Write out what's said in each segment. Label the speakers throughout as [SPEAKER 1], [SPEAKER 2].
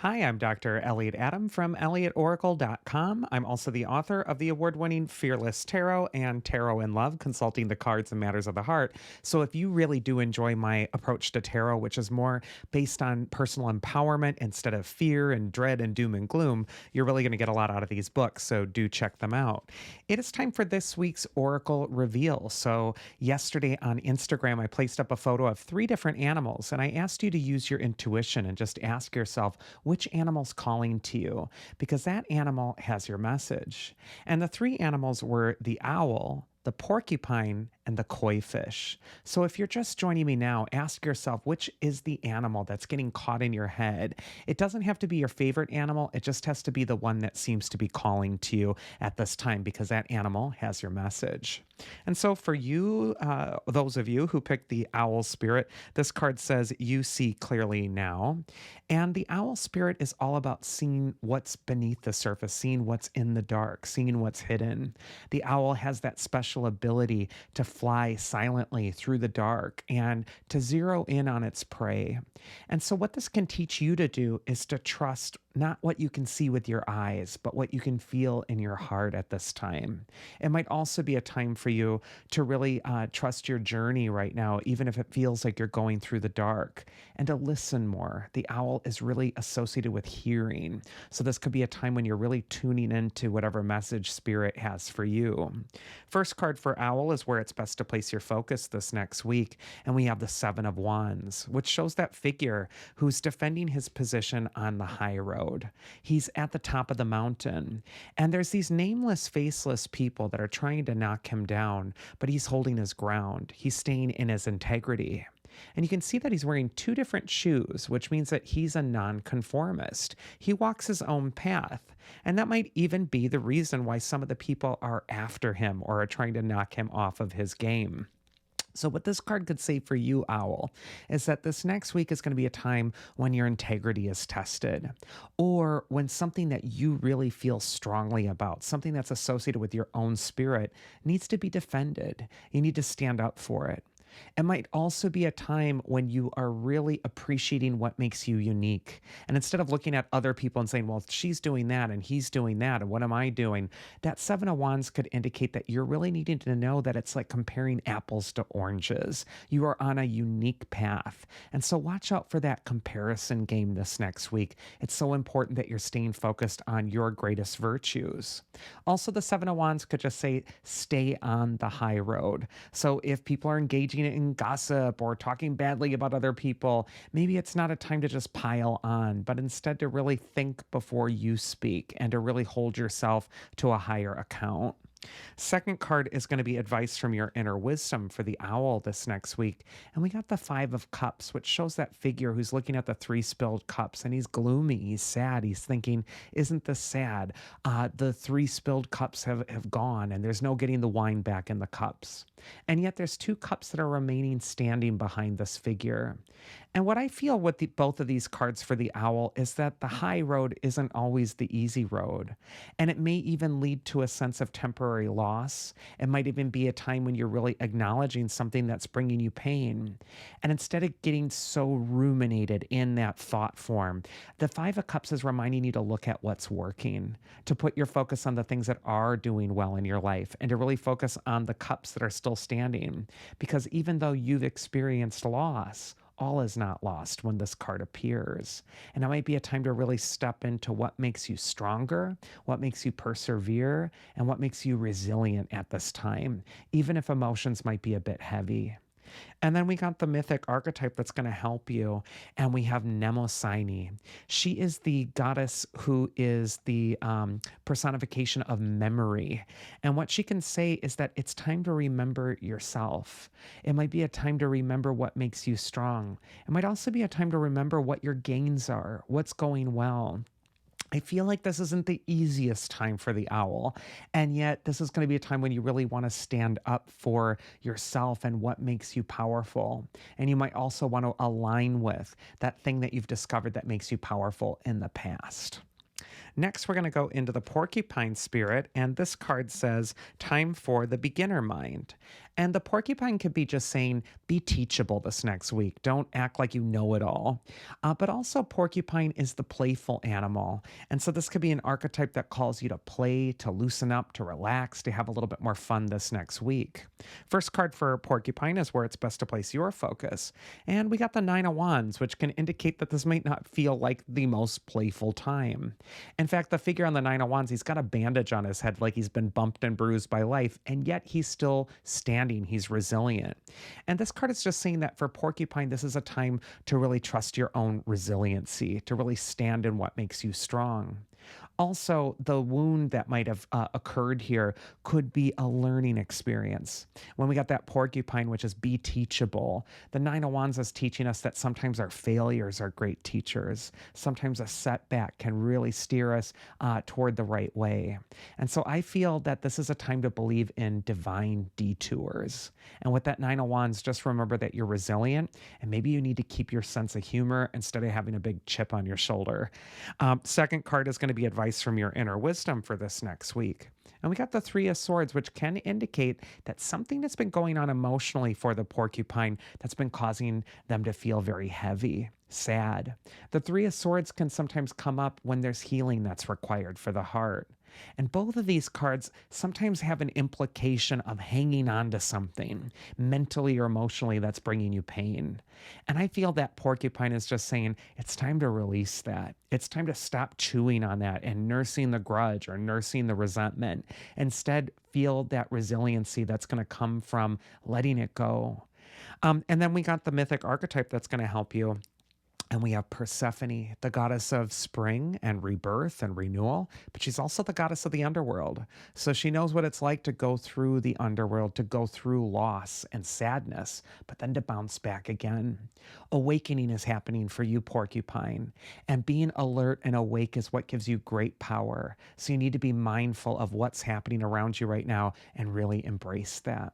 [SPEAKER 1] Hi, I'm Dr. Elliot Adam from ElliotOracle.com. I'm also the author of the award-winning Fearless Tarot and Tarot in Love, Consulting the Cards and Matters of the Heart. So if you really do enjoy my approach to tarot, which is more based on personal empowerment instead of fear and dread and doom and gloom, you're really going to get a lot out of these books. So do check them out. It is time for this week's Oracle Reveal. So yesterday on Instagram, I placed up a photo of 3 different animals, and I asked you to use your intuition and just ask yourself, which animal's calling to you? Because that animal has your message. And the 3 animals were the owl, the porcupine, and the koi fish. So if you're just joining me now, ask yourself, which is the animal that's getting caught in your head? It doesn't have to be your favorite animal. It just has to be the one that seems to be calling to you at this time, because that animal has your message. And so for you, those of you who picked the owl spirit, this card says, you see clearly now. And the owl spirit is all about seeing what's beneath the surface, seeing what's in the dark, seeing what's hidden. The owl has that special ability to fly silently through the dark and to zero in on its prey. And so what this can teach you to do is to trust not what you can see with your eyes, but what you can feel in your heart at this time. It might also be a time for you to really trust your journey right now, even if it feels like you're going through the dark, and to listen more. The owl is really associated with hearing. So this could be a time when you're really tuning into whatever message spirit has for you. First card for owl is where it's best to place your focus this next week. And we have the 7 of Wands, which shows that figure who's defending his position on the high road. He's at the top of the mountain, and there's these nameless, faceless people that are trying to knock him down, but he's holding his ground. He's staying in his integrity. And you can see that he's wearing 2 different shoes, which means that he's a nonconformist. He walks his own path. And that might even be the reason why some of the people are after him or are trying to knock him off of his game. So what this card could say for you, owl, is that this next week is going to be a time when your integrity is tested, or when something that you really feel strongly about, something that's associated with your own spirit, needs to be defended. You need to stand up for it. It might also be a time when you are really appreciating what makes you unique. And instead of looking at other people and saying, well, she's doing that and he's doing that, and what am I doing? That 7 of Wands could indicate that you're really needing to know that it's like comparing apples to oranges. You are on a unique path. And so watch out for that comparison game this next week. It's so important that you're staying focused on your greatest virtues. Also, the 7 of Wands could just say, stay on the high road. So if people are engaging in gossip or talking badly about other people, maybe it's not a time to just pile on, but instead to really think before you speak and to really hold yourself to a higher account. Second card is going to be advice from your inner wisdom for the owl this next week. And we got the 5 of Cups, which shows that figure who's looking at the 3 spilled cups, and he's gloomy, he's sad, he's thinking, isn't this sad? The 3 spilled cups have gone, and there's no getting the wine back in the cups. And yet there's 2 cups that are remaining standing behind this figure. And what I feel with both of these cards for the owl is that the high road isn't always the easy road. And it may even lead to a sense of temporary loss. It might even be a time when you're really acknowledging something that's bringing you pain. And instead of getting so ruminated in that thought form, the 5 of Cups is reminding you to look at what's working, to put your focus on the things that are doing well in your life, and to really focus on the cups that are still standing. Because even though you've experienced loss, all is not lost when this card appears. And it might be a time to really step into what makes you stronger, what makes you persevere, and what makes you resilient at this time, even if emotions might be a bit heavy. And then we got the mythic archetype that's going to help you. And we have Mnemosyne. She is the goddess who is the personification of memory. And what she can say is that it's time to remember yourself. It might be a time to remember what makes you strong. It might also be a time to remember what your gains are, what's going well. I feel like this isn't the easiest time for the owl, and yet this is going to be a time when you really want to stand up for yourself and what makes you powerful. And you might also want to align with that thing that you've discovered that makes you powerful in the past. Next, we're going to go into the porcupine spirit, and this card says, time for the beginner mind. And the porcupine could be just saying, be teachable this next week. Don't act like you know it all. But also, porcupine is the playful animal. And so, this could be an archetype that calls you to play, to loosen up, to relax, to have a little bit more fun this next week. First card for porcupine is where it's best to place your focus. And we got the Nine of Wands, which can indicate that this might not feel like the most playful time. In fact, the figure on the Nine of Wands, he's got a bandage on his head like he's been bumped and bruised by life, and yet he's still standing. He's resilient. And this card is just saying that for Porcupine, this is a time to really trust your own resiliency, to really stand in what makes you strong. Also, the wound that might have occurred here could be a learning experience. When we got that porcupine, which is be teachable, the Nine of Wands is teaching us that sometimes our failures are great teachers. Sometimes a setback can really steer us toward the right way. And so I feel that this is a time to believe in divine detours. And with that Nine of Wands, just remember that you're resilient and maybe you need to keep your sense of humor instead of having a big chip on your shoulder. Second card is going to be advice from your inner wisdom for this next week. And we got the Three of Swords, which can indicate that something that's been going on emotionally for the porcupine that's been causing them to feel very heavy, sad. The Three of Swords can sometimes come up when there's healing that's required for the heart. And both of these cards sometimes have an implication of hanging on to something mentally or emotionally that's bringing you pain. And I feel that porcupine is just saying it's time to release that. It's time to stop chewing on that and nursing the grudge or nursing the resentment. Instead, feel that resiliency that's going to come from letting it go. And then we got the mythic archetype that's going to help you. And we have Persephone, the goddess of spring and rebirth and renewal, but she's also the goddess of the underworld. So she knows what it's like to go through the underworld, to go through loss and sadness, but then to bounce back again. Awakening is happening for you, Porcupine, and being alert and awake is what gives you great power. So you need to be mindful of what's happening around you right now and really embrace that.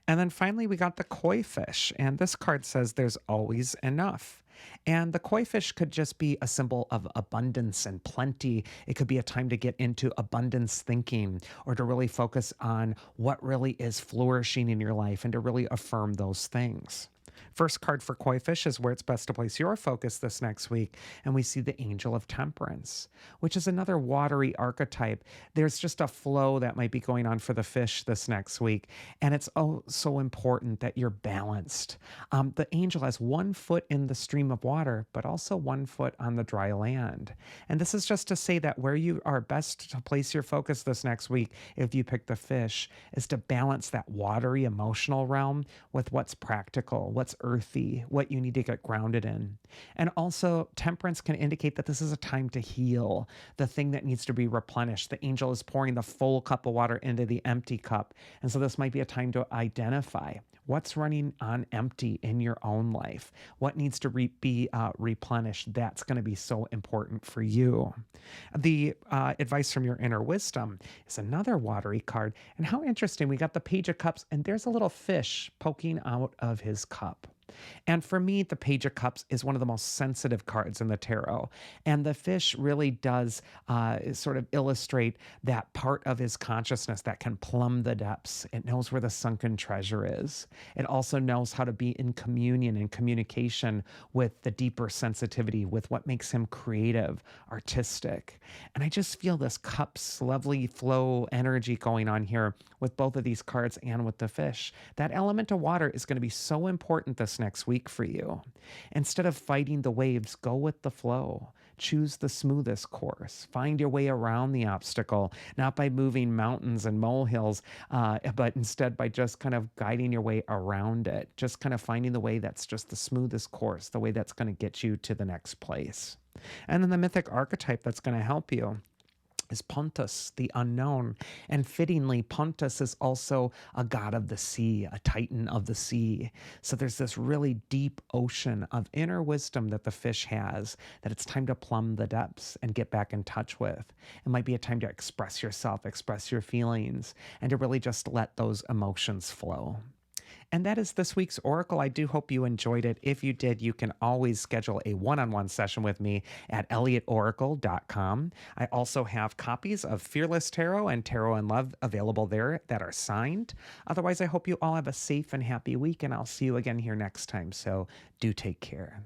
[SPEAKER 1] And then finally, we got the koi fish. And this card says there's always enough. And the koi fish could just be a symbol of abundance and plenty. It could be a time to get into abundance thinking or to really focus on what really is flourishing in your life and to really affirm those things. First card for koi fish is where it's best to place your focus this next week. And we see the Angel of Temperance, which is another watery archetype. There's just a flow that might be going on for the fish this next week. And it's oh so important that you're balanced. The angel has 1 foot in the stream of water, but also 1 foot on the dry land. And this is just to say that where you are best to place your focus this next week, if you pick the fish, is to balance that watery emotional realm with what's practical, what's earthy, what you need to get grounded in. And also, temperance can indicate that this is a time to heal the thing that needs to be replenished. The angel is pouring the full cup of water into the empty cup. And so, this might be a time to identify what's running on empty in your own life, what needs to be replenished. That's going to be so important for you. The advice from your inner wisdom is another watery card. And how interesting, we got the Page of Cups, and there's a little fish poking out of his cup. And for me, the Page of Cups is one of the most sensitive cards in the tarot. And the fish really does sort of illustrate that part of his consciousness that can plumb the depths. It knows where the sunken treasure is. It also knows how to be in communion and communication with the deeper sensitivity, with what makes him creative, artistic. And I just feel this cups, lovely flow energy going on here with both of these cards and with the fish. That element of water is going to be so important this next week for you. Instead of fighting the waves, go with the flow. Choose the smoothest course. Find your way around the obstacle, not by moving mountains and molehills, but instead by just kind of guiding your way around it. Just kind of finding the way that's just the smoothest course, the way that's going to get you to the next place. And then the mythic archetype that's going to help you is Pontus, the unknown. And fittingly, Pontus is also a god of the sea, a titan of the sea. So there's this really deep ocean of inner wisdom that the fish has that it's time to plumb the depths and get back in touch with. It might be a time to express yourself, express your feelings, and to really just let those emotions flow. And that is this week's Oracle. I do hope you enjoyed it. If you did, you can always schedule a one on one session with me at elliotoracle.com. I also have copies of Fearless Tarot and Tarot in Love available there that are signed. Otherwise, I hope you all have a safe and happy week, and I'll see you again here next time. So do take care.